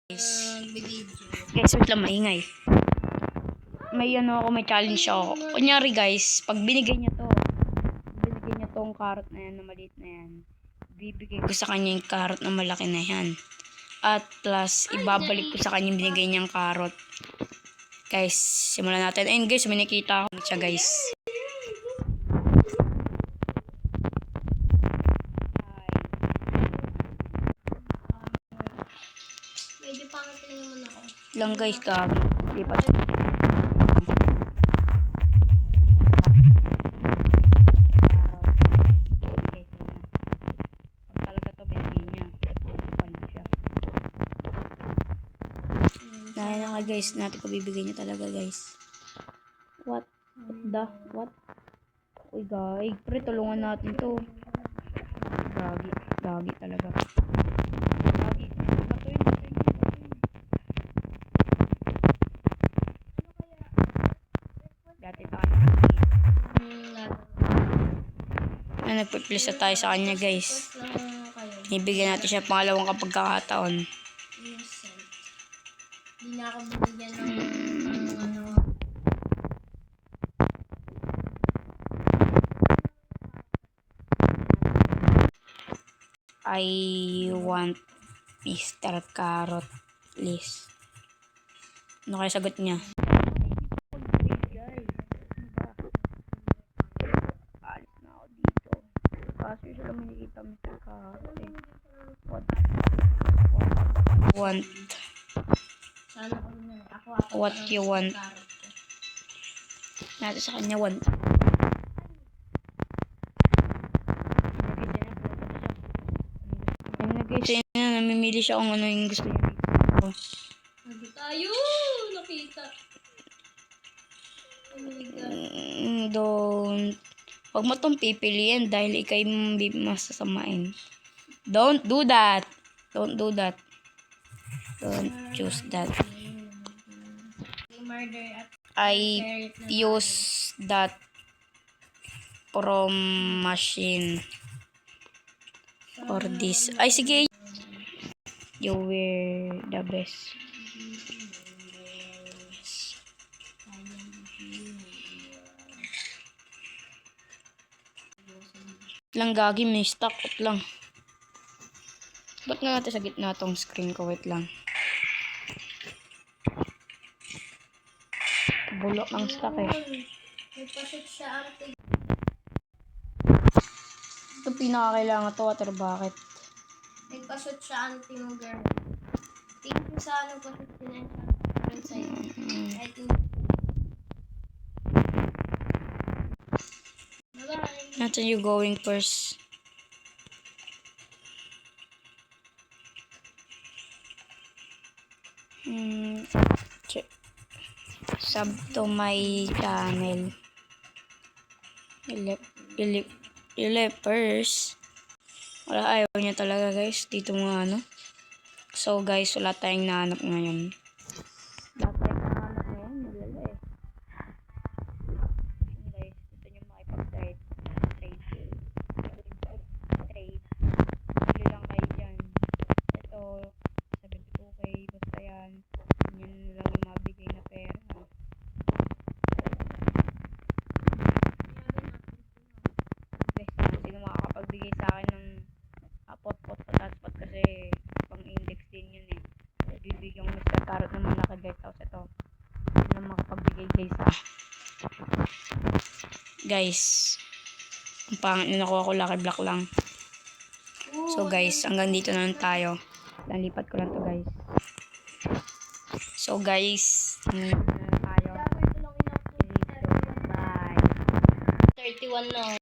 Guys, wait lang, maingay. May challenge ako. Kunyari guys, pag binigay niya tong carrot na yan, na maliit na yan, bibigay ko sa kanya yung carrot na malaki na yan. At plus, ibabalik ko sa kanya yung binigay niyang carrot. Guys, simulan natin. Ayun guys, may nakita ako siya guys. Medyo pangit naman ako. Lang guys, lipat. Dahil na guys, natin ko bibigay niya talaga guys. What? Uy guys, pre, tulungan natin to. Gagi talaga. Gagi. Batuin. Dati tayo. Nagpiplisa tayo sa kanya guys. Ibigyan natin siya pangalawang kapagkakataon. Hindi na ako binigyan ng I want Mr. Carrot, please. Ano kaya sagot niya? Alis na ako dito. Kasi sila may nakita Mr. Carrot eh. Want. What you want? Natin sa kanya want. Guys, namimili siya kung ano yung gusto niya dito. Sabi tayo! Nakita! Huwag mo itong pipiliin dahil ikay masasamain. Don't do that. Don't choose that. I use that from machine. Or this. Ay, sige. You were the best. Lang gagi, may stock lang. Ba't nga natin sa gitna tong screen ko? Wait lang. Bulok ng stock eh. May pasok siya arte. Ito pinakakailangan to, water bucket. Nagpasot siya ante mo girl. Thank you sa pasot din ang sa'yo. I think. Bye-bye. Natin you going first. Sub to my channel. First. Wala, ayaw niya talaga guys. Dito mga ano. So guys, wala tayong nahanap ngayon. Wala eh. Guys, gusto niyo makipag-trade. Bili lang kayo dyan. Ito, 72k. Basta yan. Yun lang yung mabigay na pera. Sino makakapagbigay sa akin ng pot sa tatpot kasi pang index din yun eh. Bibigyan ko Mr. Carrot naman naka-guide house ito. Sino makapagbigay guys Guys, ang pangit na nakuha ko, lucky block lang. So guys, hanggang dito na lang tayo. Nalipat ko lang to guys. So guys, hanggang dito na lang tayo. Bye. 31 na.